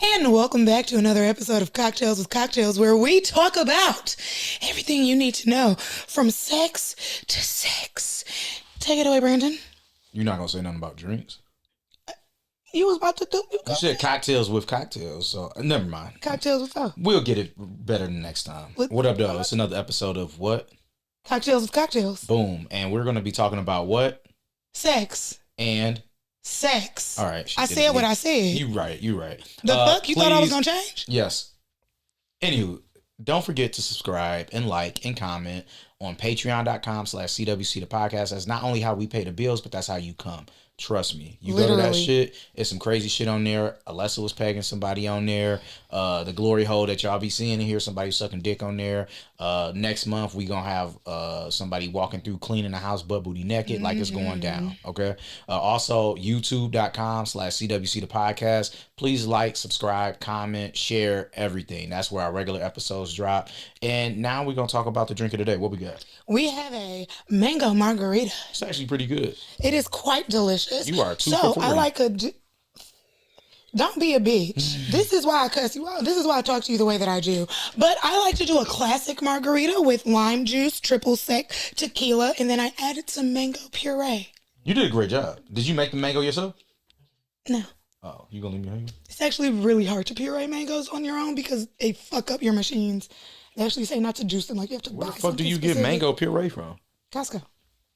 And welcome back to another episode of Cocktails with Cocktails, where we talk about everything you need to know from sex to sex. Take it away, Brandon. You're not going to say nothing about drinks? You was about to do... You said cocktails with cocktails, so never mind. Cocktails with what? We'll get it better next time. What up, though? It's another episode of what? Cocktails with Cocktails. Boom. And we're going to be talking about what? Sex. And... sex. All right. I said what I said. You right. The fuck? You thought I was going to change? Yes. Anywho, don't forget to subscribe and like and comment on patreon.com/CWC the podcast. That's not only how we pay the bills, but that's how you come. Trust me. You Literally. Go to that shit. It's some crazy shit on there. Alessa was pegging somebody on there. The glory hole that y'all be seeing in here, somebody sucking dick on there. Next month, we going to have somebody walking through cleaning the house butt booty naked like it's going down. Okay. Also, youtube.com/CWC the podcast. Please like, subscribe, comment, share, everything. That's where our regular episodes drop. And now we're going to talk about the drink of the day. What we got? We have a mango margarita. It's actually pretty good. It is quite delicious. You are too. So I like a... Don't be a bitch. This is why I cuss you out. This is why I talk to you the way that I do. But I like to do a classic margarita with lime juice, triple sec, tequila, and then I added some mango puree. You did a great job. Did you make the mango yourself? No. Oh, you gonna leave me hanging? It's actually really hard to puree mangoes on your own because they fuck up your machines. They actually say not to juice them. Like you have to buy. Where the fuck do you get mango puree from? Costco.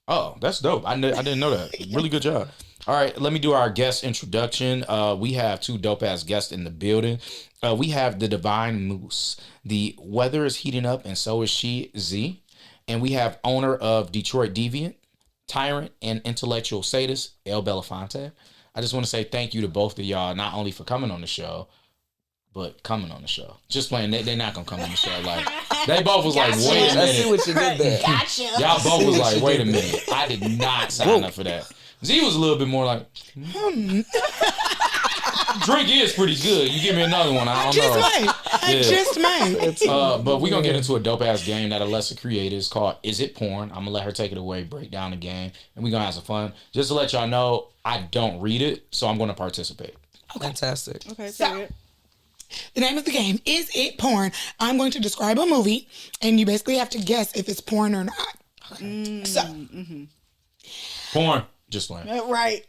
Oh, that's dope. I didn't know that. Really good job. All right, let me do our guest introduction. We have two dope-ass guests in the building. We have the Divine Moose. The weather is heating up, and so is she, Z. And we have owner of Detroit Deviant, Tyrant, and Intellectual Sadist, El Belafonte. I just want to say thank you to both of y'all, not only for coming on the show, but coming on the show. Just playing, they're not going to come on the show. Like, they both was like, wait a minute. I see what you did there. Gotcha. Y'all both was like, wait a minute. I did not sign up for that. Z was a little bit more like, drink is pretty good. You give me another one, I don't know. I just might. But we're going to get into a dope-ass game that Alessa created. It's called Is It Porn? I'm going to let her take it away, break down the game, and we're going to have some fun. Just to let y'all know, I don't read it, so I'm going to participate. Okay. Fantastic. Okay, so the name of the game, Is It Porn? I'm going to describe a movie, and you basically have to guess if it's porn or not. Okay. Porn. Just playing. Right.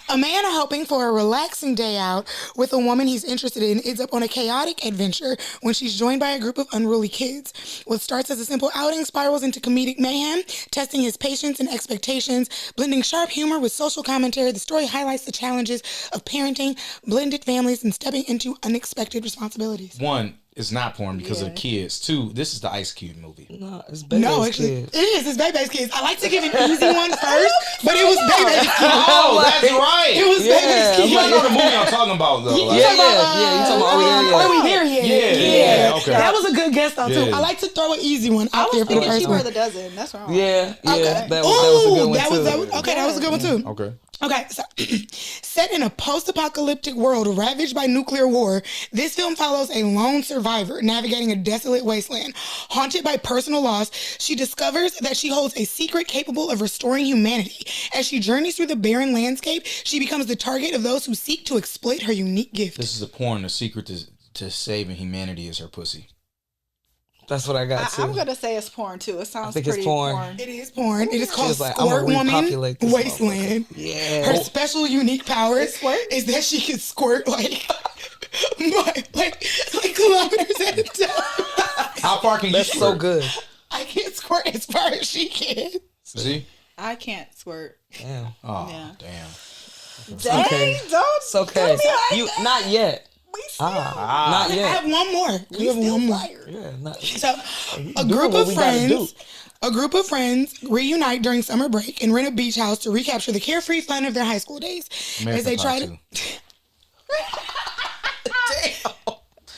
A man hoping for a relaxing day out with a woman he's interested in ends up on a chaotic adventure when she's joined by a group of unruly kids. What starts as a simple outing spirals into comedic mayhem, testing his patience and expectations. Blending sharp humor with social commentary, the story highlights the challenges of parenting, blended families, and stepping into unexpected responsibilities. One, it's not porn because of the kids. Two, this is the Ice Cube movie. No, it's Baby's Kids. It is. It's Baby's Kids. I like to give an easy one first, but it was Baby's Kids. Oh, that's right. It was Baby's Kids. You might know the movie I'm talking about, though. You talking about, Are We There Yet? Yeah. Okay. That was a good guess, though, too. I like to throw an easy one out there for the first one. Keeper of the Dozen. That's wrong. Yeah. Okay. That was a good one, too. That was a good one, too. Okay, so set in a post-apocalyptic world ravaged by nuclear war, this film follows a lone survivor navigating a desolate wasteland. Haunted by personal loss, she discovers that she holds a secret capable of restoring humanity. As she journeys through the barren landscape, she becomes the target of those who seek to exploit her unique gift. This is a porn. The secret to saving humanity is her pussy. That's what I got, too. I'm going to say it's porn, too. It sounds pretty it's porn. It is porn. It is called like, Squirt Woman Wasteland. Yeah. Her special unique power is that she can squirt like kilometers at a time. How far can you That's squirt? so good. I can't squirt as far as she can. See? I can't squirt. Damn. Oh, Yeah. damn. Dang, okay. don't. It's okay. Not yet. Not yet. I have one more. You have one more. Yeah. So, a group of friends reunite during summer break and rent a beach house to recapture the carefree fun of their high school days. American as they try to. Damn.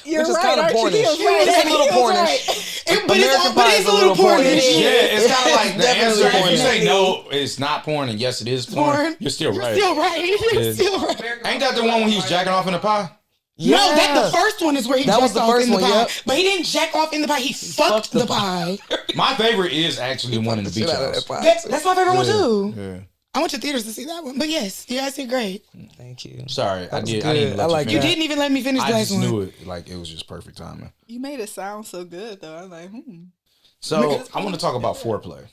You're Which is right, kind of pornish. It's a little pornish. But it's a little pornish. Yeah, it's kind of like the answer. If you pornish. say no, it's not porn, and yes, it is porn. You're still right. You're still right. Ain't that the one when he was jacking off in the pie? Yeah. No, the first one is where he jacked off in the pie. Yep. But he didn't jack off in the pie. He fucked the pie. My favorite is actually the one in the beach house. That's my favorite one too. Yeah. I went to theaters to see that one. But yes, you guys did great. Thank you. Sorry, I was didn't good. even let I you like finish. You that. didn't even let me finish the I last just one. knew it. Like, it was just perfect timing. You made it sound so good though. I was like, So I want to talk about foreplay.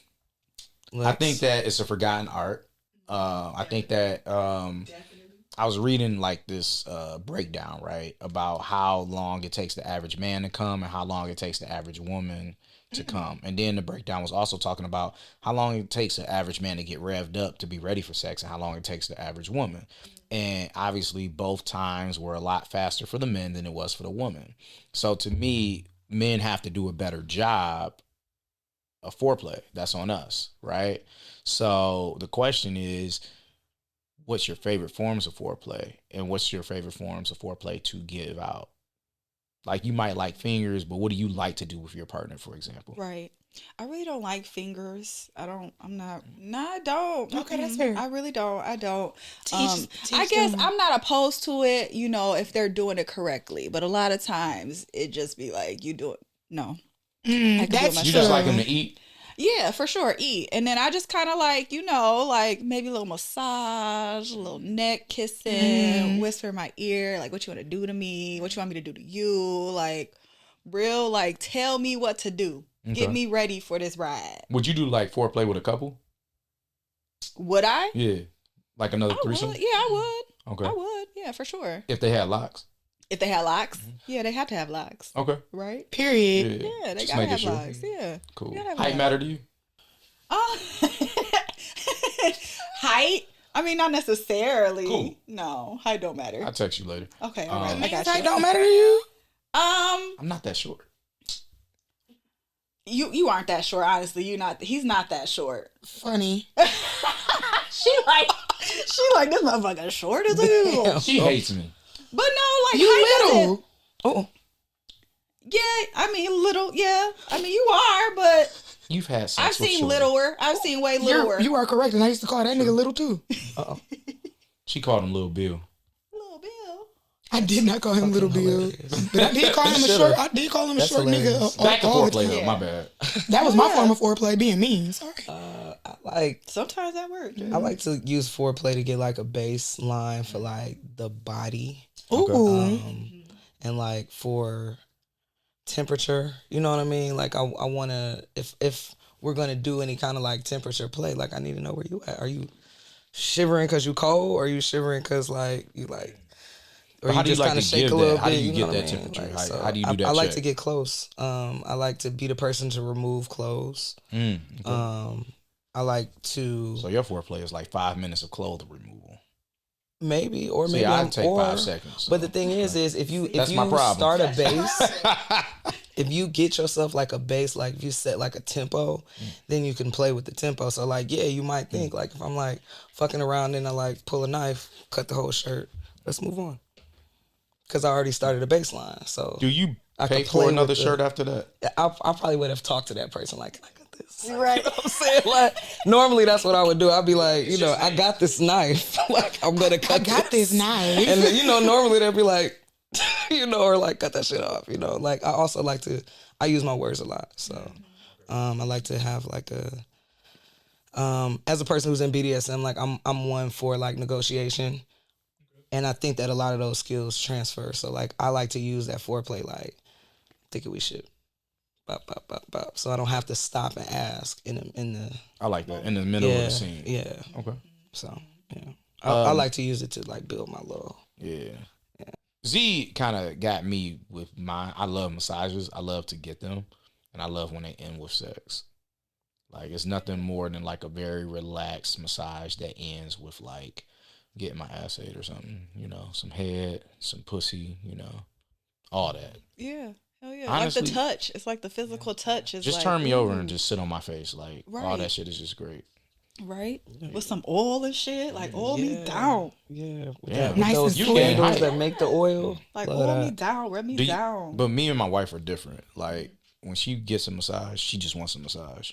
I Let's- think that it's a forgotten art. I think that I was reading like this breakdown, right, about how long it takes the average man to come and how long it takes the average woman to come. And then the breakdown was also talking about how long it takes an average man to get revved up to be ready for sex and how long it takes the average woman. And obviously both times were a lot faster for the men than it was for the woman. So to me, men have to do a better job of foreplay. That's on us, right? So the question is, what's your favorite forms of foreplay? And what's your favorite forms of foreplay to give out? Like, you might like fingers, but what do you like to do with your partner, for example? right. I really don't like fingers. I don't. No, I don't. Okay, that's fair. I really don't. I don't. Teach I guess them. I'm not opposed to it. If they're doing it correctly. But a lot of times it just be like, you do it. No. I can do it That's myself. You true. just like them to eat? Yeah, for sure. Eat. And then I just kind of like, like maybe a little massage, a little neck kissing, whisper in my ear, like, what you want to do to me? What you want me to do to you? Like, real, like, tell me what to do. Okay. Get me ready for this ride. Would you do like foreplay with a couple? Would I? Yeah. Like another I threesome? would. Yeah, I would. Okay. I would. Yeah, for sure. If they had locks? If they had locks. Yeah, they have to have locks. Okay. Right? Period. Yeah, they Just gotta making have sure. locks. Yeah. Cool. You gotta have Height locks. matter to you? Height? I mean, not necessarily. Cool. No, height don't matter. I'll text you later. Okay, all right. I got That you. don't matter to you? I'm not that short. You aren't that short, honestly. He's not that short. Funny. She like this motherfucker short as hell. She hates me. But no, like You height doesn't- little. Oh, Yeah, I mean little. Yeah, I mean you are, but You've had sex I've with seen shorty. littler. I've seen way littler. You are correct, and I used to call that nigga little too. uh-oh. She called him Lil Bill. Little Bill. I did not call him Little Bill, hilarious. but I did call him a Should've. short. I did call him a That's short hilarious. nigga. Back to all the foreplay time. though, my bad. That was my Yeah. form of foreplay, being mean. Sorry. I like Sometimes that works. I like to use foreplay to get like a baseline for like the body, Ooh. and like for temperature. You know what I mean? Like I want to if we're gonna do any kind of like temperature play, like I need to know where you at. Are you shivering because you cold, or are you shivering because like you like? Or How do you like kinda to give that? How do you know get what I that mean? temperature? Like, How do you do that I like check? to get close. I like to be the person to remove clothes. Okay. I like to So your foreplay is like 5 minutes of clothing removal. maybe or See, maybe I'd I'm take or, 5 seconds. But the thing is if you That's my problem. start a base, if you get yourself like a base, like if you set like a tempo, then you can play with the tempo. So like, yeah, you might think like if I'm like fucking around and I like pull a knife, cut the whole shirt, let's move on. Cause I already started a baseline. So do you I pay could play for with another the- shirt after that? I probably would have talked to that person like, I got this. Right. You know what I'm saying? Like normally that's what I would do. I'd be like, I got this knife. Like I'm gonna cut I got this knife. And then, normally they'd be like, or like cut that shit off, Like I also like I use my words a lot. So I like to have like as a person who's in BDSM, like I'm one for like negotiation. And I think that a lot of those skills transfer. So like I like to use that foreplay like, think we should bop, bop, bop, bop. So I don't have to stop and ask in the I like that in the middle of the scene. Yeah. Okay. So yeah. I like to use it to like build my little Yeah. Z kind of got me with mine. I love massages. I love to get them, and I love when they end with sex. Like it's nothing more than like a very relaxed massage that ends with like getting my ass ate or something. Some head, some pussy. All that. Yeah. Hell yeah. Honestly, like the touch. It's like the physical touch is Just like, turn me over ooh, and just sit on my face. Like all Right. that shit is just great. right? With some oil and shit. Like oil me Yeah. down. Yeah. Yeah. With Nice those and sweet. candles Height. that make the oil. Like Love oil me that. down. Rub me down. But me and my wife are different. Like when she gets a massage, she just wants a massage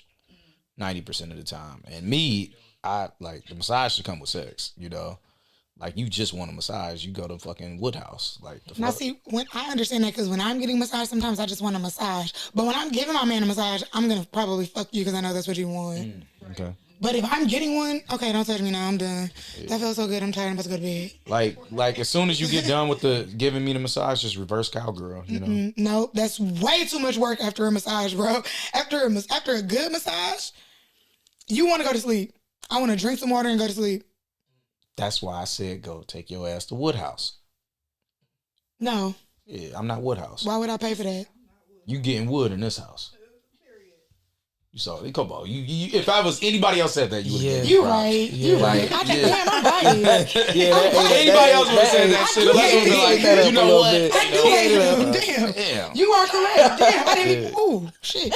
90% of the time. And me, I like the massage should come with sex, Like you just want a massage, you go to fucking Woodhouse. Like the Now, fuck? see, when I understand that, because when I'm getting massage, sometimes I just want a massage. But when I'm giving my man a massage, I'm gonna probably fuck you because I know that's what you want. Okay. But if I'm getting one, okay, don't touch me now. I'm done. That feels so good. I'm tired. I'm about to go to bed. Like as soon as you get done with the giving me the massage, just reverse cowgirl. You know. No, that's way too much work after a massage, bro. After a good massage, you want to go to sleep. I want to drink some water and go to sleep. That's why I said go take your ass to Woodhouse. No. Yeah, I'm not Woodhouse. Why would I pay for that? You getting wood in this house. You saw it. Come on. You if I was anybody else said that, you would have You right. You right. I think, damn, I'm right. Anybody else would have said that shit. Unless it was like, you know what? I do hate them. Damn. You are correct. Damn. I didn't even. Ooh, shit.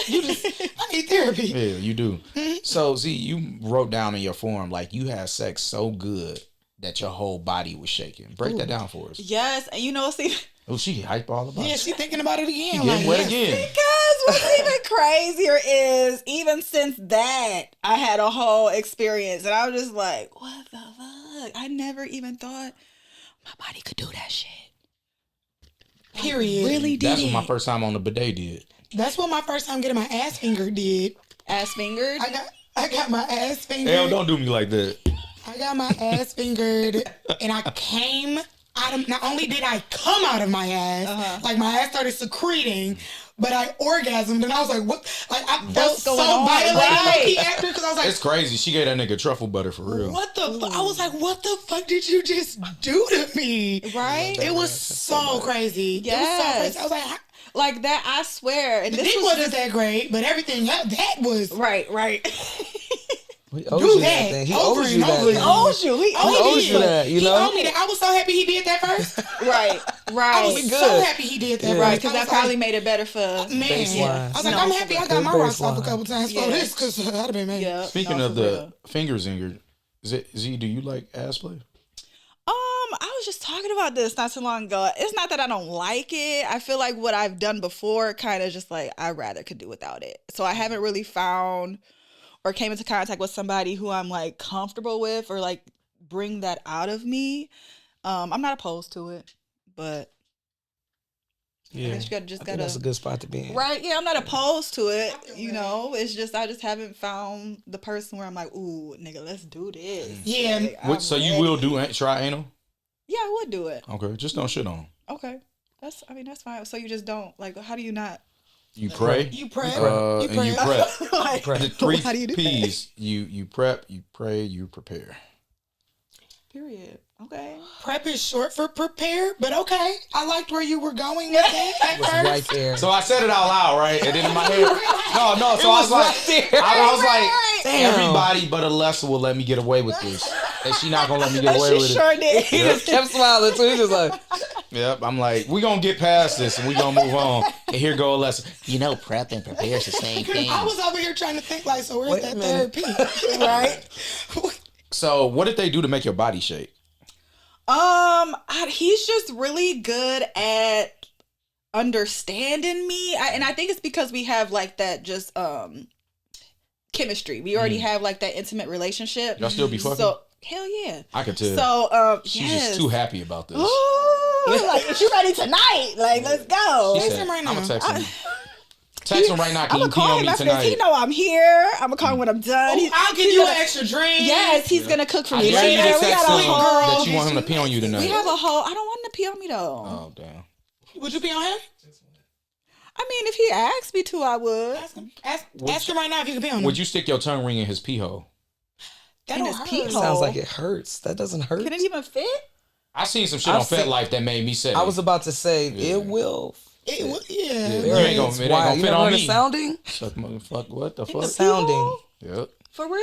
I need therapy. Yeah, you do. So, Z, you wrote down in your form, like, you had sex so good that your whole body was shaking. Break that down for us. Yes, and you know, see. Oh, she hype all about it. Yeah, she thinking about it again. She getting wet again. Because what's even crazier is, even since that, I had a whole experience. And I was just like, what the fuck? I never even thought my body could do that shit. Period. Really did. That's what my first time on the bidet did. That's what my first time getting my ass fingered did. Ass fingered? I got my ass fingered. Hell, don't do me like that. I got my ass fingered and I came out of, not only did I come out of my ass, like my ass started secreting, but I orgasmed and I was like, what? Like I felt so violated after because I was like, it's crazy. She gave that nigga truffle butter for real. What the fuck? I was like, what the fuck did you just do to me? Right? It was so crazy. Yes. It was so crazy. I was like, that, I swear. And this wasn't that great, but everything else, that was. Right. He owes that thing. He owes you that. He owes you. He owes you that. You know. He owed me that. I was so happy he did that first. Right. I was so happy he did that. Right, because that probably made it better for baseline. I was like, I'm happy I got my rocks off a couple times for this because I'd have been mad. Yeah, Speaking of the finger zinger, Z, do you like ass play? I was just talking about this not too long ago. It's not that I don't like it. I feel like what I've done before kind of just like I rather could do without it. So I haven't really found or came into contact with somebody who I'm like comfortable with or like bring that out of me. I'm not opposed to it, but yeah, I think that's a good spot to be in. Right? Yeah, I'm not opposed to it. You know, it's just I just haven't found the person where I'm like, ooh, nigga, let's do this. Yeah. Like, So you will try anal? Yeah, I would do it. Okay, just don't shit on. Okay, that's fine. So you just don't like? How do you not? You pray. You prep. And you prep. Like, The three how do you do P's. You prep. You pray. You prepare. Period. Okay. Prep is short for prepare, but okay. I liked where you were going with it at Was first. right there. So I said it out loud, right? And then in my head, no. So I was like, I was like, everybody but Alessa will let me get away with this, and she not gonna let me get away with it. Sure did. He just kept smiling too. He just like, Yep. I'm like, we gonna get past this and we gonna move on. And here go Alessa. You know, prep and prepare is the same thing. I was over here trying to think like, so where's that third P? Right? So what did they do to make your body shake? He's just really good at understanding me, and I think it's because we have like that just chemistry. We already have like that intimate relationship. Y'all still be fucking? So hell yeah, I could tell. So she's just too happy about this. Ooh, like is you ready tonight? Like let's go. She said, right now. I'm gonna text him. Text him right now. Can I'm you gonna pee call on him me after this. tonight? He know I'm here. I'm gonna call him when I'm done. I'll give you an extra drink. Yes, he's gonna cook for me I dare you later. to We text got a him whole. that you want him to pee on you tonight. We have a whole. I don't want him to pee on me though. Oh damn. Would you pee on him? I mean, if he asked me to, I would. Ask him right now if you can pee on him. Would you stick your tongue ring in his pee hole? That in don't his hurt. pee hole? sounds like it hurts. That doesn't hurt. Can it even fit? I seen some shit on I've seen- FetLife that made me say. I was about to say it will. Yeah. You ain't gonna, it ain't gonna You fit never on heard of me. sounding? Fuck, motherfucker, what the fuck? Sounding. Yep. For real?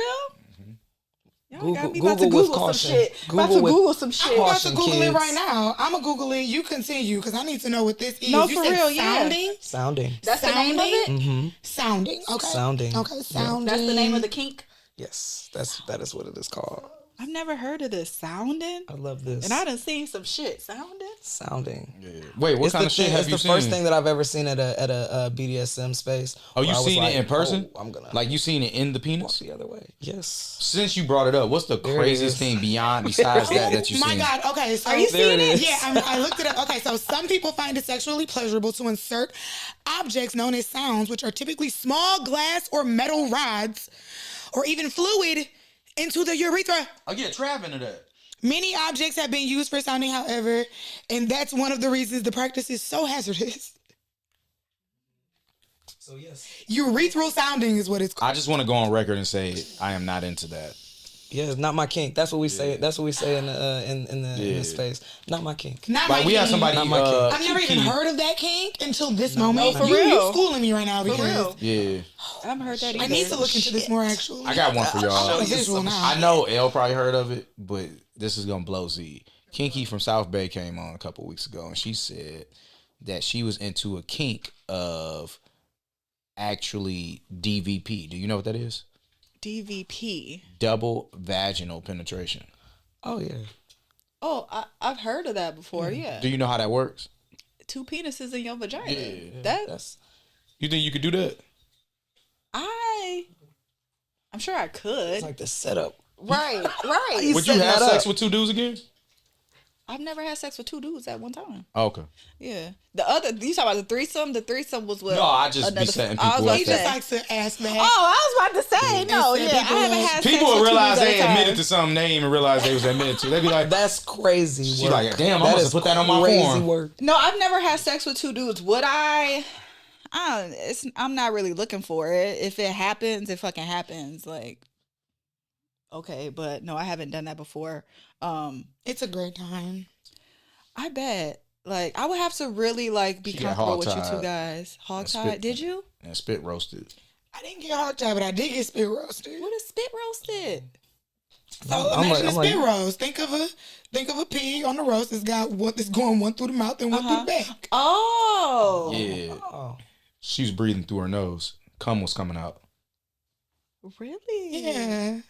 Y'all Google- got me about to Google with Google some caution. shit. About to Google with Google some shit. I'm about to Caution, Google it kids. right now. I'm going to Google it. You continue because I need to know what this is. No, you for said real, yeah. sounding? Sounding. That's the name of it? Mm-hmm. Sounding. Okay. Sounding. Okay, sounding. That's the name of the kink? Yes, that is what it is called. I've never heard of this. Sounding? I love this. And I done seen some shit. Sounding? Sounding. Yeah. Wait, what It's kind the of shit thing- have it's you the seen? first thing that I've ever seen at a BDSM space. Oh, you where I was seen like, it in person? Oh, I'm gonna Like you seen it in the walk penis? the other way. Yes. Since you brought it up, what's the There it craziest is. thing besides that you My seen? God. Okay, so Are you seeing it? Yeah, I looked it up. Okay, so some people find it sexually pleasurable to insert objects known as sounds, which are typically small glass or metal rods, or even fluid into the urethra. Oh yeah, Trav into that. Many objects have been used for sounding, however, and that's one of the reasons the practice is so hazardous. So yes. Urethral sounding is what it's called. I just want to go on record and say I am not into that. Yeah, it's not my kink. That's what we say. That's what we say in the space. Not my kink. Not Like my we kink. have somebody. Not my kink. I've never even heard of that kink until this moment. for You real. schooling me right now because real. Yeah, I haven't heard that either. I need to look into this more. Actually, I got one for y'all. I'm visual now. I know Elle probably heard of it, but this is gonna blow Z. Kinky from South Bay came on a couple weeks ago, and she said that she was into a kink of actually DVP. Do you know what that is? DVP. Double vaginal penetration. Oh yeah. Oh, I've heard of that before. Yeah. Do you know how that works? 2 penises in your vagina. Yeah. That's. You think you could do that? I'm sure I could. It's like the setup. Right. Would you setting have that sex up. with 2 dudes again? I've never had sex with 2 dudes at one time. Oh, okay. Yeah. The other, you talking about the threesome? The threesome was with. No, I just be setting people up. He just likes to ask that. Oh, I was about to say no. Yeah, I haven't had sex People with will 2 realize dudes at they a time. admitted to something they didn't even realize they was admitted to. They be like, That's crazy. She work. like, damn, I That must have is put that on my crazy form. work. No, I've never had sex with 2 dudes. Would I? I'm not really looking for it. If it happens, it fucking happens. Like, okay, but no, I haven't done that before. It's a great time. I bet. Like, I would have to really like be She got comfortable with you hog-tied. 2 guys. Hog spit- tied? Did you? and spit roasted. I didn't get hog tied, but I did get spit roasted. What is spit roasted? So I'm imagine like- a spit roast. Think of a pig on the roast. It's got what is going one through the mouth and one through the back. Oh. Yeah. Oh. She was breathing through her nose. Cum was coming out. Really? Yeah.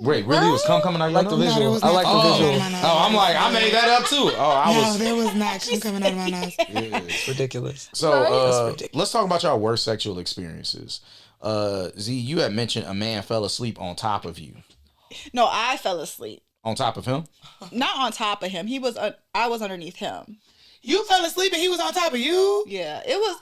Wait, really? Was cum coming out your like the nose? visual. was I not like the cum visual. coming out of my nose. Oh, I'm like, I made that up too. Oh, I No, was. there was not cum coming out of my nose. Yeah. It's ridiculous. So That's ridiculous. let's talk about y'all worst sexual experiences. Z, you had mentioned a man fell asleep on top of you. No, I fell asleep. On top of him? Not on top of him. He was. I was underneath him. You fell asleep and he was on top of you. Yeah, it was.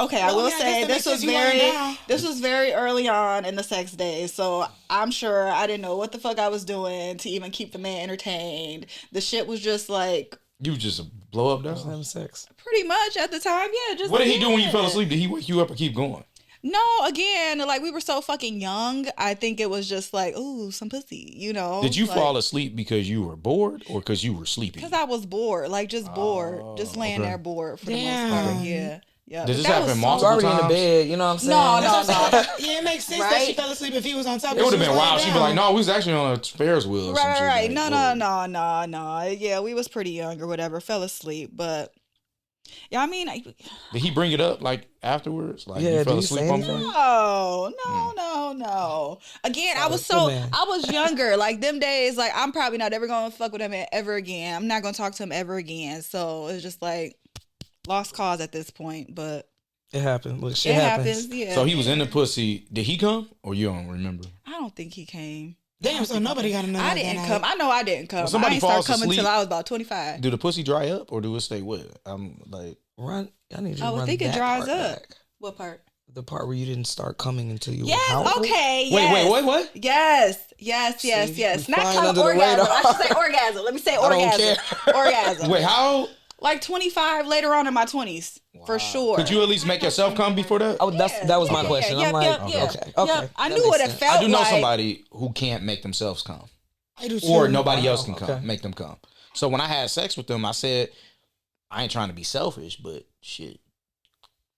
Okay, I Well, will yeah, I say guess that this makes was sense. You lying very down. this was very early on in the sex days, so I'm sure I didn't know what the fuck I was doing to even keep the man entertained. The shit was just like You just blow up Just down? having sex. pretty much at the time, yeah. Just What did he do when you yeah. fell asleep? Did he wake you up and keep going? No, again, like we were so fucking young. I think it was just like, ooh, some pussy, you know. Did you like, fall asleep because you were bored or because you were sleepy? Because I was bored, like just bored, just laying okay. there bored for the most Damn. part. Yeah, yeah. Did But this that happen was multiple It's already in the times? bed. You know what I'm saying? No, That's what I'm no. saying. Yeah, it makes sense that she Right? fell asleep if he was on top. It would have she been was wild. laying She'd be down. like, no, we was actually on a Ferris wheel or some shit. Right. Like, No. Yeah, we was pretty young or whatever. Fell asleep, but yeah, I mean, Did he bring it up like afterwards? Like Yeah, you did fell he asleep say on anything? me? no. Again, I was good man. I was younger. Like them days, like I'm probably not ever gonna fuck with him ever again. I'm not gonna talk to him ever again. So it's just like lost cause at this point. But It happened. Look, shit it happens. Yeah. So he was in the pussy. Did he come or you don't remember? I don't think he came. Damn, so nobody got to know. I that didn't night. come. I know I didn't come. When somebody I ain't start falls coming asleep- till I was about 25. Do the pussy dry up or do it stay wet? I'm like, Run. I need you to I would run think it that dries part up. back. What part? The part where you didn't start coming until you were Yes. out. Okay. wait, Yes. what? Yes. we Not flying come under the orgasm. radar. I should say orgasm. Let me say I don't orgasm. care. Orgasm. Wait, how Like 25 later on in my 20s. For sure. could you at least make yourself come before that? Oh, that was my question. I'm like, Yep. okay. Yep. I That knew makes what it sense. felt I do know like. somebody who can't make themselves come, I do too. or nobody else can come, okay. make them come. So when I had sex with them, I said, I ain't trying to be selfish, but shit,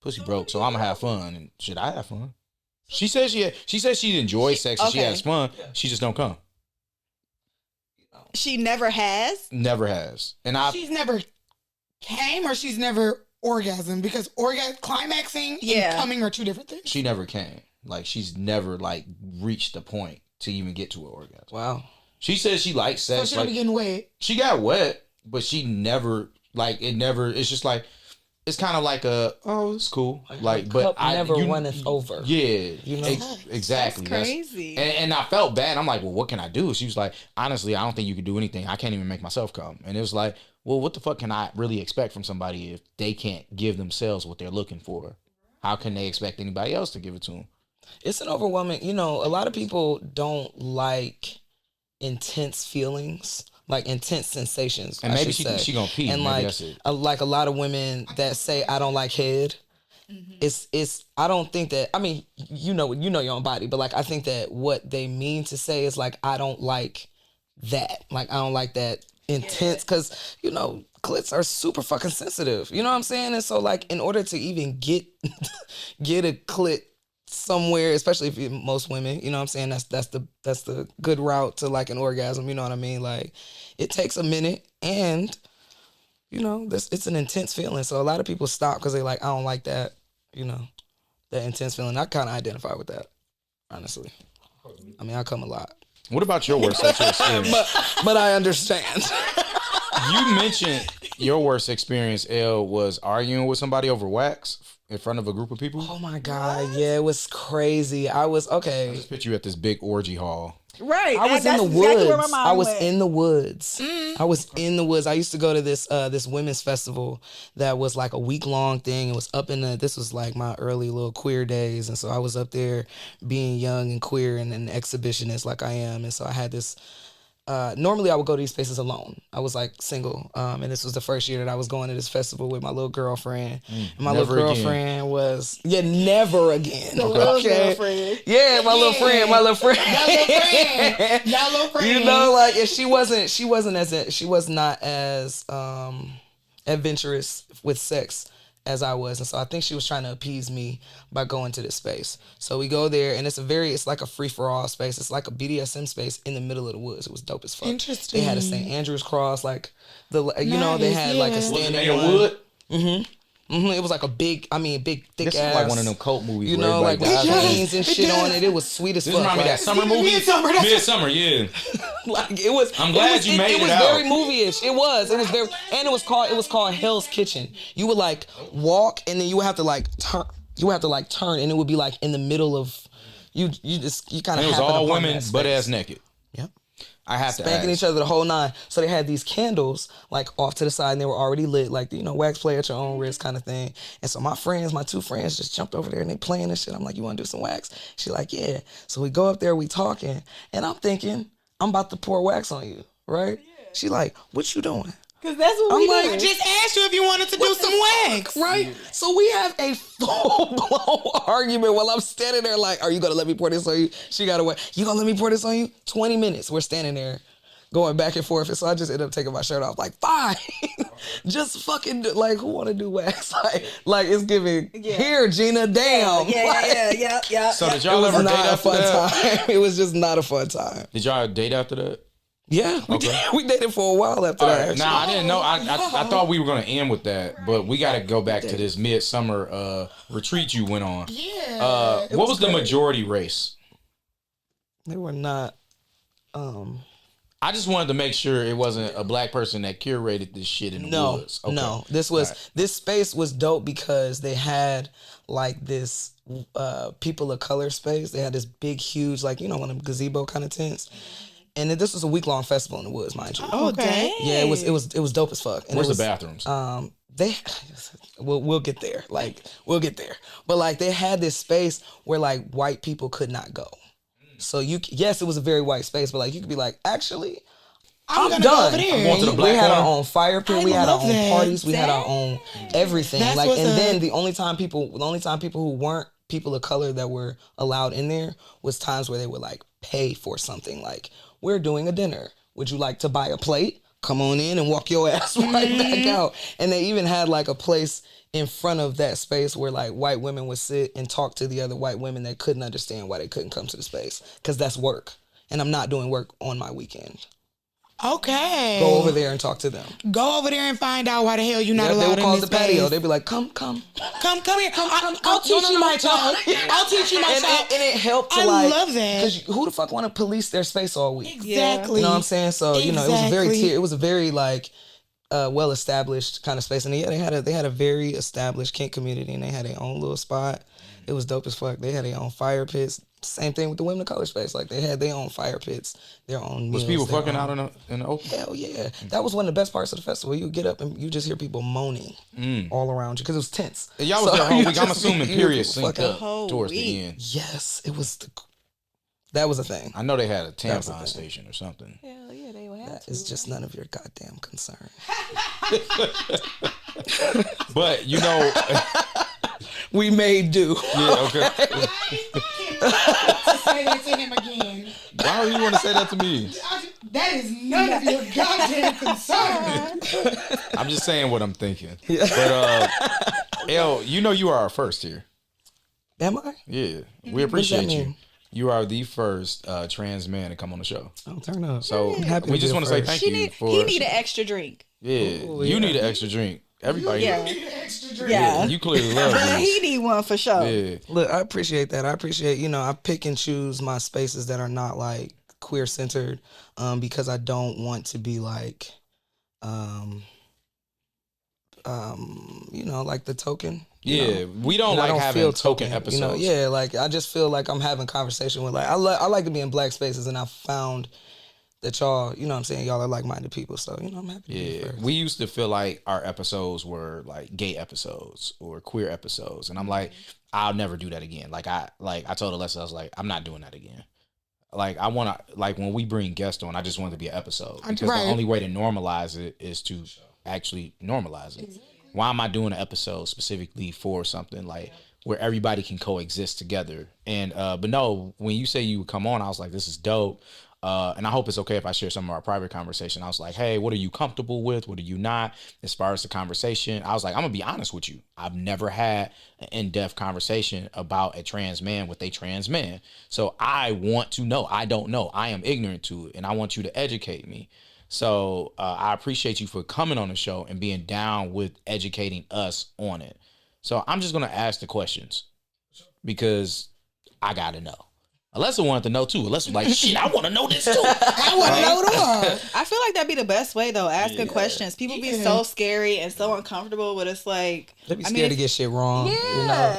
pussy broke, so I'm gonna have fun, and should I have fun? She said she enjoys sex and she okay. has fun. She just don't come. She never has. Never has, and I. She's never came or she's never orgasmed because climaxing Yeah. and coming are two different things. She never came. Like she's never like reached the point to even get to an orgasm. Wow. She says she likes So sex. she don't be Like getting wet. she got wet, but she never like it. Never. It's just like it's kind of like a it's cool. Like, but Cup never runneth over. Yeah, You know? exactly. That's crazy. And I felt bad. I'm like, well, what can I do? She was like, honestly, I don't think you can do anything. I can't even make myself come. And it was like, well, what the fuck can I really expect from somebody if they can't give themselves what they're looking for? How can they expect anybody else to give it to them? It's an overwhelming, you know, a lot of people don't like intense feelings, like intense sensations. And I maybe should say. she gonna pee. And Maybe like that's it. like a lot of women that say I don't like head. It's I don't think that, I mean, you know your own body, but like I think that what they mean to say is like I don't like that. Like I don't like that intense, because you know clits are super fucking sensitive. You know what I'm saying? And so like in order to even get get a clit somewhere, especially if most women, you know what I'm saying, that's the good route to like an orgasm, you know what I mean? Like it takes a minute, and you know, it's an intense feeling. So a lot of people stop because they like, I don't like that, you know, that intense feeling. I kind of identify with that, honestly. I mean, I come a lot. What about your worst sexual experience? But I understand. You mentioned your worst experience, L, was arguing with somebody over wax in front of a group of people. Oh my God, yeah, it was crazy. I was, okay. Just picture you at this big orgy hall. Right. I was in That's the exactly woods. where my mind I was went. in the woods. I was in the woods. I used to go to this this women's festival that was like a week-long thing. It was up in this was like my early little queer days, and so I was up there being young and queer and an exhibitionist like I am. And so I had this normally I would go to these places alone. I was like single, and this was the first year that I was going to this festival with my little girlfriend. And my little girlfriend was never again. The little girlfriend. Yeah, my little friend. Y'all little friend. You know, like, and she was not as adventurous with sex as I was, and so I think she was trying to appease me by going to this space. So we go there, and it's like a free for all space. It's like a BDSM space in the middle of the woods. It was dope as fuck. Interesting. They had a St. Andrew's cross, like you know, they had like a Was it standing made of one. wood? It was like a big thick This ass. is like one of them cult movies. You where know, like with everybody dies. chains and shit on it. It was sweet as This fuck. remind me of Like, that summer movie. Midsummer, Yeah. like it was. I'm glad it was, you made it was it out. very movie-ish. It was very, and it was called Hell's Kitchen. You would like walk, and then you would have to like turn. You would have to like turn, and it would be like in the middle of you kind of. It was all women, butt ass naked. Yep. I have to Spanking ask. each other the whole nine. So they had these candles like off to the side, and they were already lit, like, you know, wax play at your own risk kind of thing. And so my two friends just jumped over there and they playing this shit. I'm like, you want to do some wax? She's like, yeah. So we go up there, we talking, and I'm thinking, I'm about to pour wax on you, right? Yeah. She like, what you doing? Because that's what I'm we like, do. I just asked you if you wanted to do some wax. Right? Yeah. So we have a full-blown argument while I'm standing there like, are you going to let me pour this on you? She got away. You going to let me pour this on you? 20 minutes. We're standing there going back and forth. And so I just ended up taking my shirt off. Like, fine. Just fucking, like, who want to do wax? Like it's giving, here, Gina, damn. Yeah. So did It y'all was ever date not a after fun that? time. It was just not a fun time. Did y'all date after that? Yeah, we dated for a while after that. Nah, I didn't know. I thought we were gonna end with that, but we got to go back to this midsummer retreat you went on. Yeah. What was the majority race? They were not. I just wanted to make sure it wasn't a black person that curated this shit in the woods. Okay. No, this space was dope because they had like this people of color space. They had this big, huge, like, you know, one of them gazebo kind of tents. And this was a week-long festival in the woods, mind you. Oh, dang. Yeah, it was dope as fuck. And Where's it was, the bathrooms? we'll get there. Like, we'll get there. But like they had this space where like white people could not go. So yes, it was a very white space, but like you could be like, actually, I'm gonna done. go over there. I'm going to the We black had corner. our own fire pit. I We had our love own that. parties. We had our own everything. That's Like, what's and up. then the only time people who weren't people of color that were allowed in there was times where they would like pay for something. Like, we're doing a dinner. Would you like to buy a plate? Come on in and walk your ass right back out. And they even had like a place in front of that space where like white women would sit and talk to the other white women that couldn't understand why they couldn't come to the space. Because that's work. And I'm not doing work on my weekend. Okay. Go over there and talk to them. Go over there and find out why the hell you're not They allowed would in call this it the patio. space. They'd be like, come. Come here. I'll teach you my child. I'll teach you my And child. it helped to I like, love that. because who the fuck want to police their space all week? Exactly. You know what I'm saying? So you know, Exactly. it was a very like well established kind of space, and they had a very established kink community, and they had their own little spot. It was dope as fuck. They had their own fire pits. Same thing with the women of color space. Like, they had their own fire pits, their own meals. Was people fucking own... out in the open? Hell yeah. That was one of the best parts of the festival. You get up and you just hear people moaning all around you because it was tense. And y'all was there whole week. I'm assuming period synced up whole towards week. the end. Yes, it was. That was a thing. I know they had a was a tampon thing. station or something. Hell yeah, they would have That to. is just none of your goddamn concern. But you know, We made do. yeah, okay. Say that to him again. Why would you want to say that to me? That is none of your goddamn concern. I'm just saying what I'm thinking. But L, you know you are our first here. Am I? Yeah, we appreciate you. mean? You are the first trans man to come on the show. I'll turn up. So I'm happy we to just be want to say first. thank He you for. need an extra drink. Yeah, Ooh, you yeah. need an extra drink. Everybody. Yeah. Extra drink. Yeah. You clearly love But this. he need one for sure. Yeah. Look, I appreciate that. I appreciate, I pick and choose my spaces that are not like queer centered, because I don't want to be like, like the token. Yeah, we don't And I like having feel token episodes. Yeah, like I just feel like I'm having conversation with I like to be in black spaces, and I found that y'all, you know what I'm saying, y'all are like-minded people, so I'm happy to be Yeah, first. we used to feel like our episodes were like gay episodes or queer episodes, and I'm like, I'll never do that again. Like I told Alessa, I was like, I'm not doing that again. Like I want to, like when we bring guests on, I just want it to be an episode because Right. the only way to normalize it is to actually normalize it. Why am I doing an episode specifically for something like where everybody can coexist together? And but no, when you say you would come on, I was like, this is dope. And I hope it's okay if I share some of our private conversation. I was like, hey, what are you comfortable with? What are you not? As far as the conversation, I was like, I'm gonna be honest with you. I've never had an in-depth conversation about a trans man with a trans man. So I want to know. I don't know. I am ignorant to it, and I want you to educate me. So I appreciate you for coming on the show and being down with educating us on it. So I'm just gonna ask the questions because I gotta know. Alessa wanted to know too. Alessa was like, shit, I want to know this too. I want to know it all. I feel like that'd be the best way though, asking questions. People be so scary and so uncomfortable, but it's like They be scared to get shit wrong. Yeah, They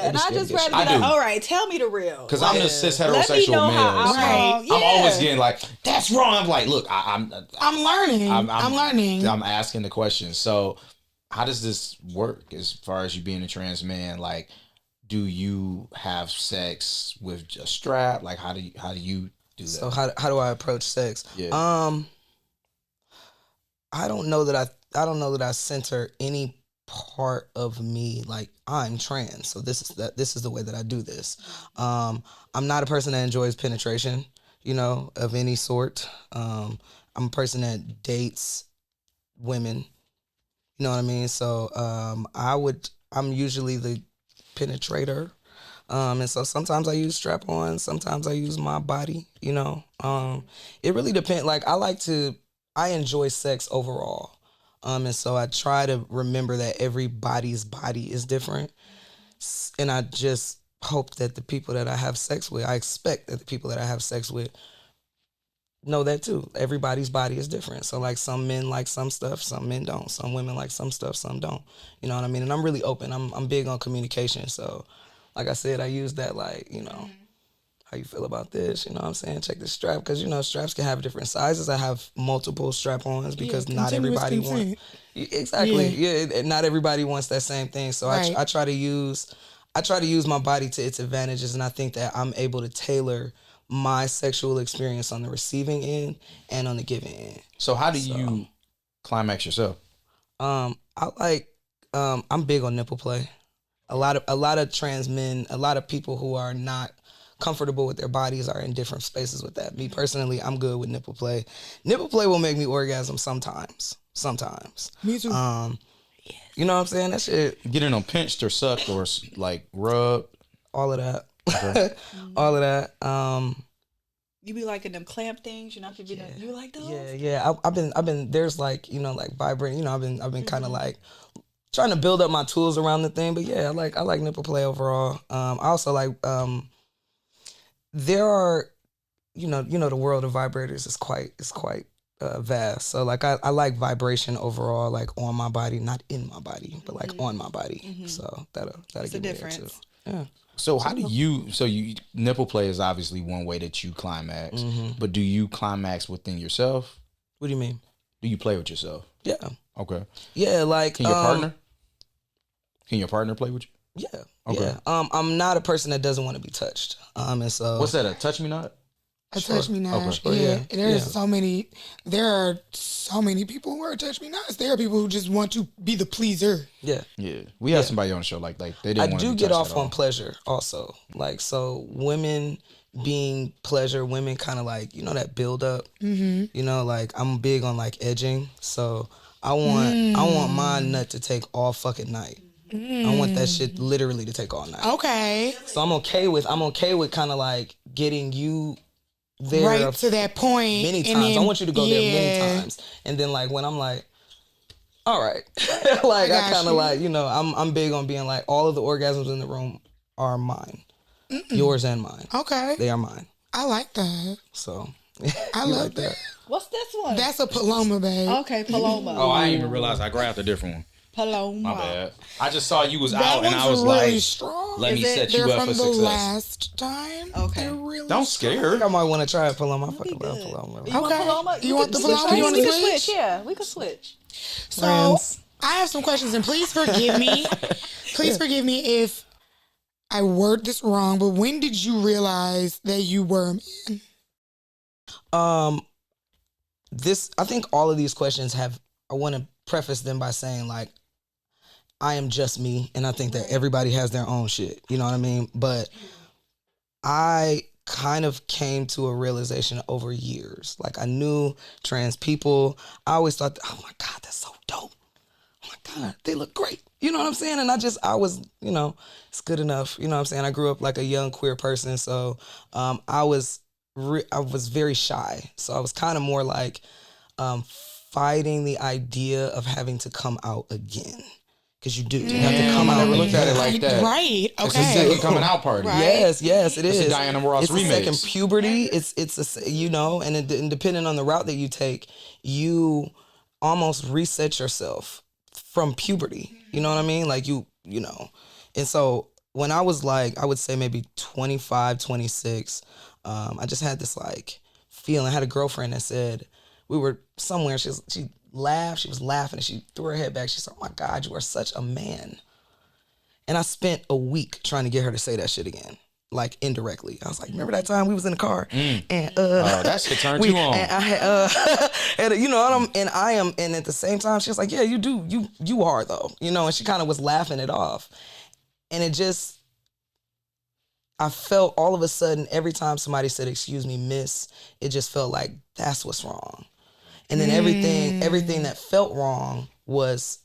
be and I scared to just get rather shit be I like, do. all right, tell me the real. Because I'm the cis Let me heterosexual know male. how I'm so wrong. I'm always Yeah. getting like, that's wrong. I'm like, look, I'm learning. I'm learning. I'm asking the questions. So how does this work as far as you being a trans man? Like, do you have sex with a strap? Like, how do you do that? So how do I approach sex? Yeah. I don't know that I center any part of me like I'm trans. So this is the way that I do this. I'm not a person that enjoys penetration, of any sort. I'm a person that dates women. You know what I mean? So I'm usually the penetrator. And so sometimes I use strap-on, sometimes I use my body, It really depends. Like I enjoy sex overall. And so I try to remember that everybody's body is different. And I just hope that the people that I have sex with, I expect that the people that I have sex with know that too. Everybody's body is different. So like some men like some stuff, some men don't. Some women like some stuff, some don't. You know what I mean? And I'm really open. I'm big on communication. So like I said, I use that like, how you feel about this? You know what I'm saying? Check the strap because straps can have different sizes. I have multiple strap-ons because not everybody wants. Exactly. Yeah. Not everybody wants that same thing. So Right. I try to use my body to its advantages, and I think that I'm able to tailor my sexual experience on the receiving end and on the giving end. So how do you climax yourself? I'm big on nipple play. A lot of trans men, a lot of people who are not comfortable with their bodies are in different spaces with that. Me personally, I'm good with nipple play. Nipple play will make me orgasm sometimes. Me too. You know what I'm saying? That shit, Getting them pinched or sucked or like rubbed? all of that. All of that. You be liking them clamp things, you like those? Yeah. I've been there's like, like vibrating, I've been kind of like trying to build up my tools around the thing, but yeah, I like nipple play overall. I also like there are the world of vibrators is quite vast. So like I like vibration overall, like on my body, not in my body, but like on my body. So that'll It's a give me that difference. too. Yeah. So how do you? So you nipple play is obviously one way that you climax, but do you climax within yourself? What do you mean? Do you play with yourself? Yeah. Okay. Yeah, like Can your partner? Can your partner play with you? Yeah. Okay. Yeah. I'm not a person that doesn't want to be touched. And so What's that? A touch me not? A touch me not. Okay. Sure, Yeah. yeah. There are so many people who are touch me nots. There are people who just want to be the pleaser. Yeah. Yeah. We had somebody on the show like they didn't I want to do be get touched off at all. on pleasure also. Like, so women being pleasure, women kind of like, you know, that build up, you know, like I'm big on like edging. So I want my nut to take all fucking night. I want that shit literally to take all night. Okay. So I'm okay with kind of like getting you there Right to that point. many and times. then- I want you to go there many yeah. times. And then like when I'm like, all right. Like I got kind you. of like, you know, I'm big on being like all of the orgasms in the room are mine. Yours and mine. Okay. They are mine. I like that. So I you love like that. What's this one? That's a Paloma, babe. Okay, Paloma. Oh, I didn't even realize I grabbed a different one. Paloma. My bad. I just saw you was That out and I one's was really like, strong. let me Is it- set They're you up from for the success. last time. Okay. They're really Don't strong. scare her. I might want to try a Paloma. I fucking Be love good. Paloma. You want Okay. Paloma? You want the can Paloma? You want we to can switch? Yeah, we can switch. So Friends. I have some questions, and please forgive me. Please forgive me if I word this wrong. But when did you realize that you were a man? I think all of these questions I want to preface them by saying like, I am just me, and I think that everybody has their own shit. You know what I mean? But I kind of came to a realization over years. Like I knew trans people. I always thought, oh my God, that's so dope. Oh my God, they look great. You know what I'm saying? And I was, you know, it's good enough. You know what I'm saying? I grew up like a young queer person. So I was very shy. So I was kind of more like fighting the idea of having to come out again. Because you do. You have to come I out. never looked at it like that. Right. It's a Okay. second coming out party. Right. Yes, it It's is. a Diana Ross it's remix. a second puberty. It's a, you know, and depending on the route that you take, you almost reset yourself from puberty. You know what I mean? Like you know. And so when I was like, I would say maybe 25, 26, I just had this like feeling. I had a girlfriend that said, we were somewhere, she laughed, she was laughing, and she threw her head back. She said, oh my God, you are such a man. And I spent a week trying to get her to say that shit again, like indirectly. I was like, remember that time we was in the car and That shit turned you on. and I had and you know, and at the same time she was like, yeah, you do, you are though, you know, and she kind of was laughing it off. And it just, I felt all of a sudden every time somebody said, excuse me, miss, it just felt like that's what's wrong. And then everything that felt wrong was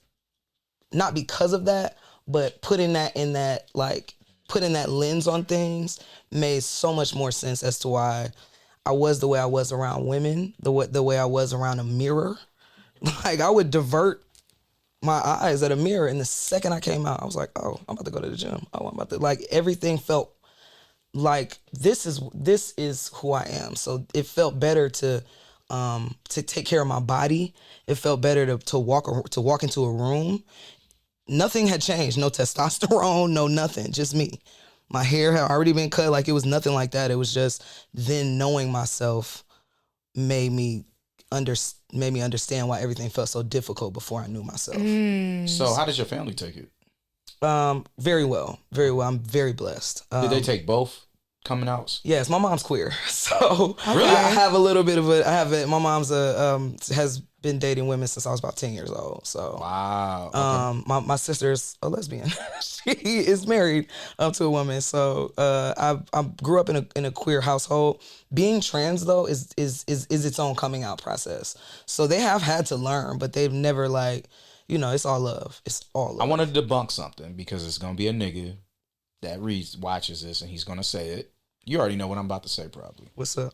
not because of that, but putting that lens on things made so much more sense as to why I was the way I was around women, the way I was around a mirror. Like I would divert my eyes at a mirror, and the second I came out, I was like, oh, I'm about to go to the gym. Oh, I'm about to, like, everything felt like this is who I am. So it felt better to take care of my body. It felt better to walk into a room. Nothing had changed. No testosterone, no nothing. Just me. My hair had already been cut. Like it was nothing like that. It was just then knowing myself made me understand why everything felt so difficult before I knew myself. So how does your family take it? Very well. Very well. I'm very blessed. Did they take both coming outs? Yes, my mom's queer, so Really? I have a little bit of my mom's has been dating women since I was about 10 years old. So Wow. Okay. my sister's a lesbian. She is married to a woman. So I grew up in a queer household. Being trans though is its own coming out process. So they have had to learn, but they've never like, you know, it's all love. It's all love. I want to debunk something because it's gonna be a nigga that watches this and he's gonna say it. You already know what I'm about to say, probably. What's up?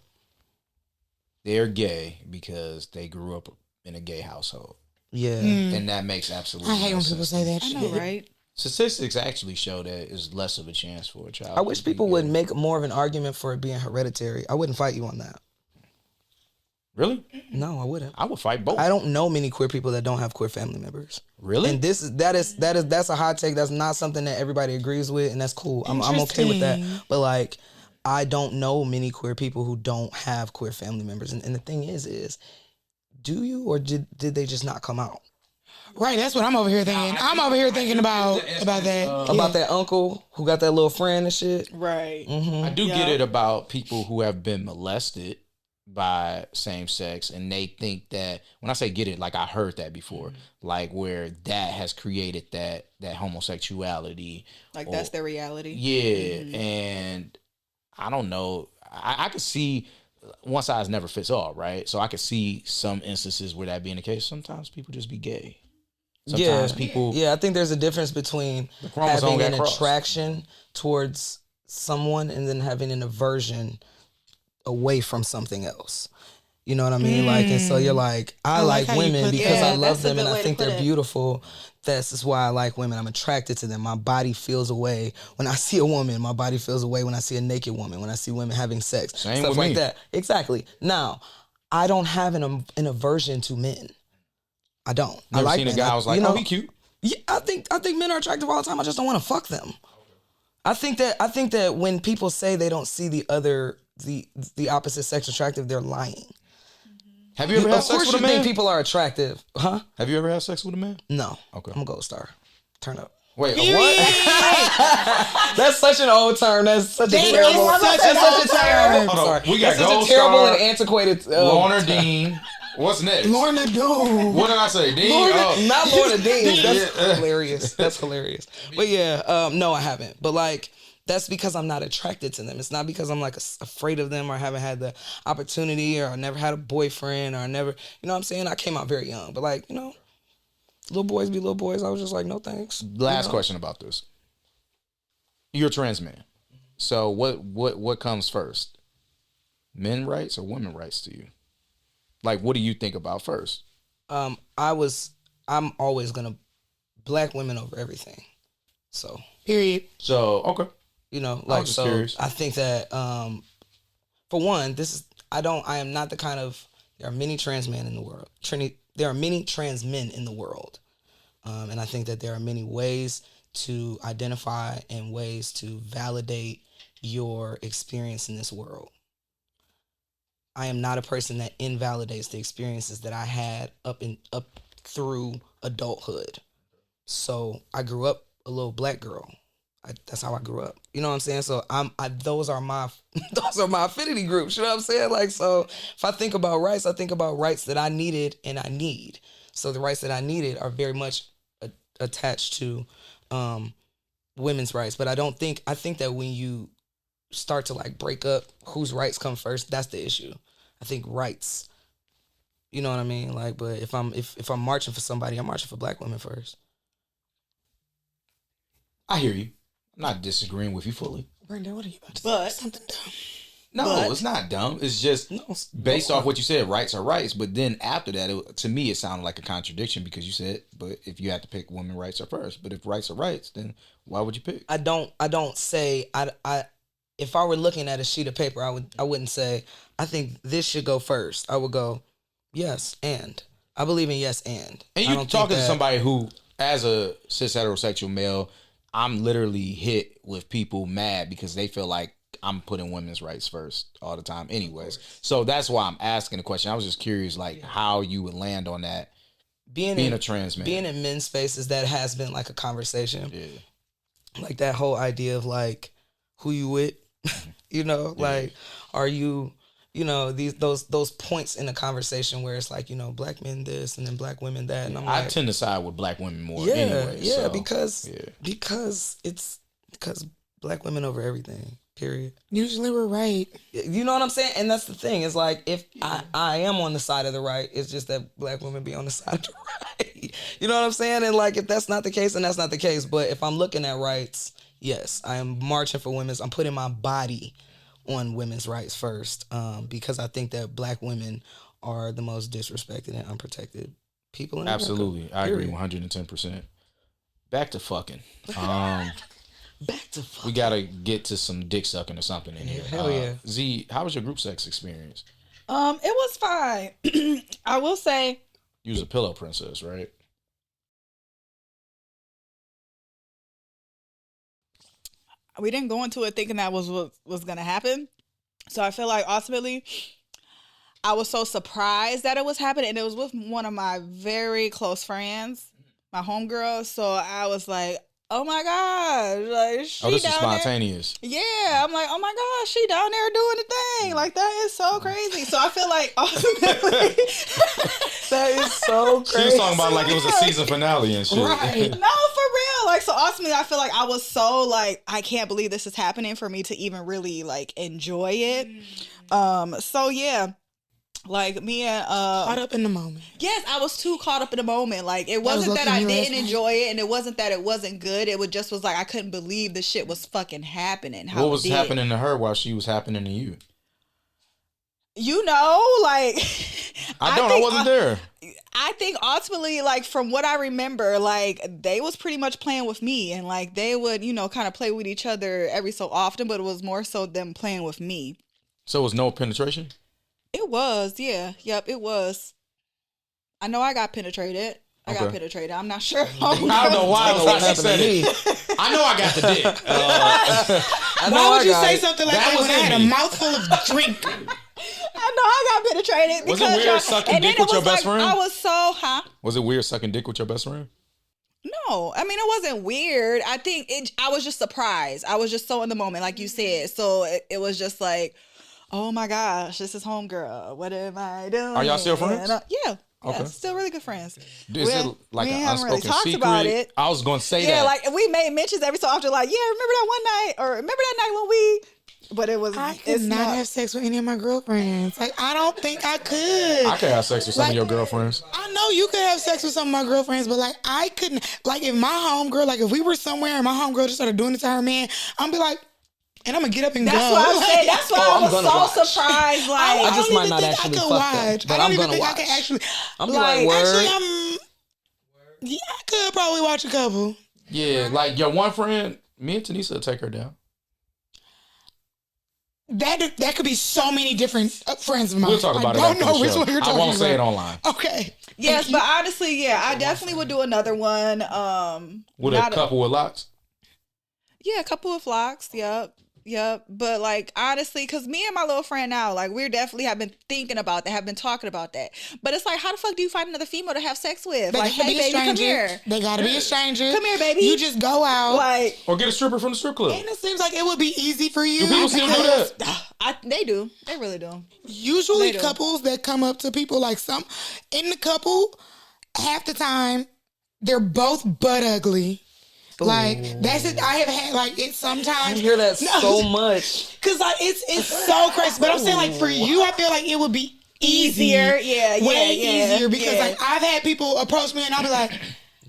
They're gay because they grew up in a gay household, Yeah. and that makes absolutely. I hate no when people sense. say that I shit. know, right? Statistics actually show that it's less of a chance for a child. I wish to be people gay. would make more of an argument for it being hereditary. I wouldn't fight you on that. Really? No, I wouldn't. I would fight both. I don't know many queer people that don't have queer family members. Really? And that's a hot take. That's not something that everybody agrees with, and that's cool. I'm okay with that. But like, I don't know many queer people who don't have queer family members. And the thing is, do you, or did they just not come out? Right, that's what I'm over here thinking. I'm over here thinking about that. About that uncle who got that little friend and shit. Right. Mm-hmm. I do get it about people who have been molested by same sex, and they think that, when I say get it, like I heard that before, like where that has created that homosexuality. Like that's their reality. Yeah, and I don't know. I could see one size never fits all, right? So I could see some instances where that being the case. Sometimes people just be gay. Sometimes people... Yeah, I think there's a difference between having an attraction towards someone and then having an aversion away from something else. You know what I mean? Like, and so you're like, I like women because I love them and I think they're beautiful. This is why I like women. I'm attracted to them. My body feels away when I see a woman. My body feels away when I see a naked woman, when I see women having sex. Same stuff with like me. that. Exactly. Now, I don't have an aversion to men. I don't. Never I like seen men. a guy I was like, oh, he cute. Yeah, I think men are attractive all the time. I just don't want to fuck them. I think that when people say they don't see the opposite sex attractive, they're lying. Have you ever had Of sex course with a you man? think people are attractive. Huh? Have you ever had sex with a man? No. Okay. I'm a gold star. Turn up. Wait, what? That's such an old term. That's such a terrible. Such an old term. Hold on. We got That's such gold a terrible star, and antiquated. Lorna Dean. What's next? Lorna Doone. What did I say? Dean? Not Lorna Dean. That's hilarious. That's hilarious. But yeah, no, I haven't. But like, that's because I'm not attracted to them. It's not because I'm like afraid of them or haven't had the opportunity or I never had a boyfriend or I never, you know what I'm saying? I came out very young. But like, you know, little boys be little boys. I was just like, no thanks. Last question about this. You're a trans man. So what comes first? Men rights or women rights to you? Like, what do you think about first? I'm always gonna black women over everything. So Period. So, okay. you know, I like was just so curious. I think that for one, I am not the kind of there are many trans men in the world. There are many trans men in the world. And I think that there are many ways to identify and ways to validate your experience in this world. I am not a person that invalidates the experiences that I had up through adulthood. So I grew up a little black girl. That's how I grew up. You know what I'm saying? So those are my affinity groups. You know what I'm saying? Like, so if I think about rights that I needed and I need. So the rights that I needed are very much attached to women's rights. But I think that when you start to like break up whose rights come first, that's the issue. I think rights, you know what I mean? Like, but if I'm marching for somebody, I'm marching for black women first. I hear you. I'm not disagreeing with you fully. Brenda, what are you about to say? But Something dumb. No, it's not dumb. It's just based off what you said, rights are rights. But then after that, to me, it sounded like a contradiction because you said, but if you had to pick women rights are first. But if rights are rights, then why would you pick? I don't say if I were looking at a sheet of paper, I wouldn't say I think this should go first. I would go, yes, and I believe in yes and. And you talking to somebody who, as a cis heterosexual male, I'm literally hit with people mad because they feel like I'm putting women's rights first all the time anyways. So that's why I'm asking the question. I was just curious, like, how you would land on that being a trans man. Being in men's spaces, that has been like a conversation. Yeah. Like that whole idea of like, who you with? You know, like, are you, you know, those points in the conversation where it's like, you know, black men this and then black women that. And I'm like, I tend to side with black women more anyway. Yeah, so, because black women over everything. Period. Usually we're right. You know what I'm saying? And that's the thing. It's like, if I am on the side of the right, it's just that black women be on the side of the right. You know what I'm saying? And like, if that's not the case, then that's not the case. But if I'm looking at rights, yes, I am marching for women's. I'm putting my body on women's rights first, because I think that black women are the most disrespected and unprotected people in America. Absolutely. I agree 110%. Back to fucking. Back to fucking. We gotta get to some dick sucking or something in here. Hell yeah. Z, how was your group sex experience? It was fine. I will say. You was a pillow princess, right? We didn't go into it thinking that was what was going to happen. So I feel like ultimately I was so surprised that it was happening. And it was with one of my very close friends, my homegirl. So I was like, oh my gosh. Like, she This is down spontaneous. there. Yeah. I'm like, oh my gosh, she down there doing the thing. Like, that is so crazy. So I feel like ultimately That is so crazy. She was talking about like it was a season finale and shit. Right. No, for real. Like, so ultimately, I feel like I was so like, I can't believe this is happening for me to even really like enjoy it. So yeah, like me and Caught up in the moment. yes, I was too caught up in the moment. Like, it wasn't that I didn't enjoy it, and it wasn't that it wasn't good. It just was like I couldn't believe the shit was fucking happening. What was happening to her while she was happening to you? You know, like I wasn't there. I think ultimately, like, from what I remember, like, they was pretty much playing with me, and like they would, you know, kind of play with each other every so often, but it was more so them playing with me. So it was no penetration? It was, yeah. Yep, it was. I know I got penetrated. I got penetrated. I'm not sure. I don't know why I was like she said it. I know I got the dick. Why would you say something like that was when I in had me. a mouthful of drink? I know I got penetrated. Was it because weird sucking and then dick with it your was best like, friend? I was so, Was it weird sucking dick with your best friend? No, I mean, it wasn't weird. I think I was just surprised. I was just so in the moment, like you said. So it was just like, oh my gosh, this is homegirl. What am I doing? Are y'all still friends? Yeah. Okay. Yeah, still really good friends. Is it like we an haven't really unspoken talked secret? about it. I was going to say Yeah, that. like we made mentions every so often, like, yeah, remember that one night, or remember that night when we. But it was. I could not have sex with any of my girlfriends. Like, I don't think I could. I could have sex with some of your girlfriends. I know you could have sex with some of my girlfriends, but like I couldn't. Like, if my homegirl, like if we were somewhere and my homegirl just started doing it to her man, I'm be like, and I'm gonna get up and That's go. what I'm Like, saying. That's why Oh, I I'm was gonna so watch. surprised. Like, I just don't might even not think actually I could fuck that, watch. but I don't I'm even gonna think I watch. could actually. I'm be like, word. Actually, yeah, I could probably watch a couple. Yeah, like your one friend, me and Tanisa will take her down. That could be so many different friends of mine. We'll talk about it I after don't know the which show. one you're talking I won't about. say it online. Okay. yes, but honestly, yeah, I definitely would do another one. With a couple with locks? Yeah, a couple of flocks. Yep. But like, honestly, because me and my little friend now, like, we definitely have been thinking about that, have been talking about that. But it's like, how the fuck do you find another female to have sex with? They Like, gotta hey, be a baby, come stranger. here. They gotta be a stranger. Come here, baby. You just go out. Like, Or get a stripper from the strip club. And it seems like it would be easy for you. Do people still do because that? they do. They really do. Usually They do. couples that come up to people, like some in the couple, half the time they're both butt ugly. Like, that's it. I have had like it sometimes. I hear that so much. Cause like it's so crazy. But I'm saying, like, for you, I feel like it would be Easier, way yeah, easier because yeah. like I've had people approach me and I'll be like,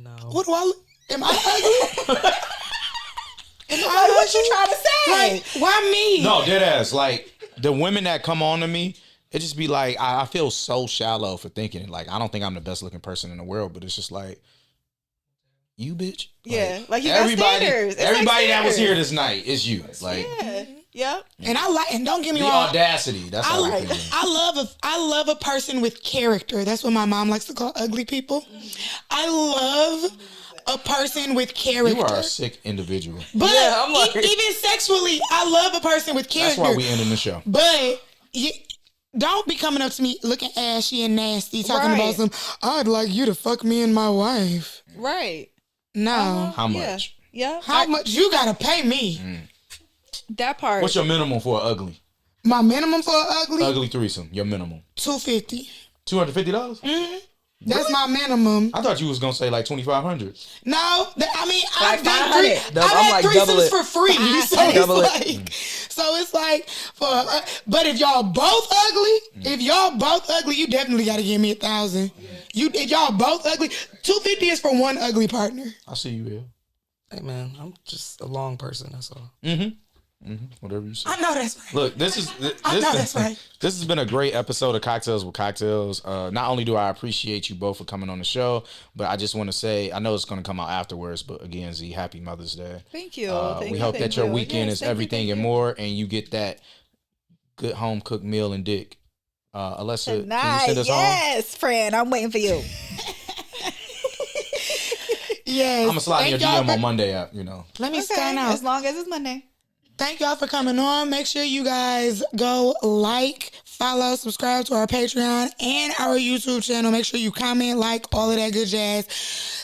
No. what do I look? Am I ugly? Am I Like, what you ugly? trying to say? Like, why me? No, dead ass. Like, the women that come on to me, it just be like, I feel so shallow for thinking it. Like, I don't think I'm the best looking person in the world, but it's just like, you bitch. Yeah, like, you got standards. It's like everybody that was standards. here this night is you. Like, Yep. And I like, and don't get me the wrong. audacity. That's how I feel. I love a person with character. That's what my mom likes to call ugly people. I love a person with character. You are a sick individual. But Yeah, I'm like- even sexually, I love a person with character. That's why we ending the show. But don't be coming up to me looking ashy and nasty, talking Right. about I'd like you to fuck me and my wife. Right. No. How much? Yeah. How much you gotta pay me? That part. What's your minimum for an ugly? My minimum for an Ugly threesome. Your minimum. $250. $250? That's my minimum. I thought you was gonna say like $2,500. No, I mean Like I've done 500. I've I'm had like, double threesomes it. for free, so Double it. it's like for. But if y'all both ugly, you definitely got to give me $1,000. If y'all both ugly, $250 is for one ugly partner. I see you, Will. Hey man, I'm just a long person. That's all. Whatever you say. I know that's right. Look, this that's right. This has been a great episode of Cocktails with Cocktails. Not only do I appreciate you both for coming on the show, but I just want to say, I know it's going to come out afterwards, but again, Z, happy Mother's Day. Thank you. We hope that your weekend is everything and more, and you get that good home cooked meal and dick Alessa, can you Tonight, send us home? yes, friend. I'm waiting for you. Yes. I'm gonna slide in your Thank y'all DM for- on Monday. You know. Let me Okay, sign out. as long as it's Monday. Thank y'all for coming on. Make sure you guys go like, follow, subscribe to our Patreon and our YouTube channel. Make sure you comment, like, all of that good jazz.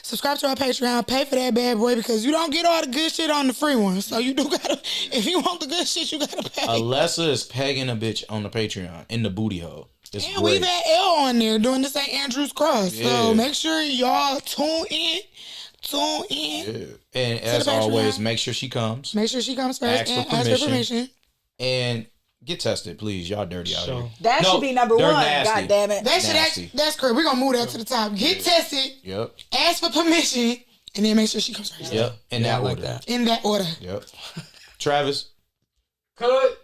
Subscribe to our Patreon. Pay for that bad boy because you don't get all the good shit on the free one. So you do gotta, if you want the good shit, you gotta pay. Alessa is pegging a bitch on the Patreon in the booty hole. It's And great. we've had L on there doing the St. Andrew's Cross. Yeah. So make sure y'all tune in. Yeah. And as the Patreon. always, make sure she comes Make sure she comes first Ask and for ask for permission. and get tested, please. Y'all dirty out here. That No, should be number they're one. nasty. God damn it. That shit, Nasty. that's correct. We're gonna move that to the top. Get tested, Yep. ask for permission, and then make sure she comes first. Yep. In Yeah, I that like order. that. In that order. Yep. Travis. Cut.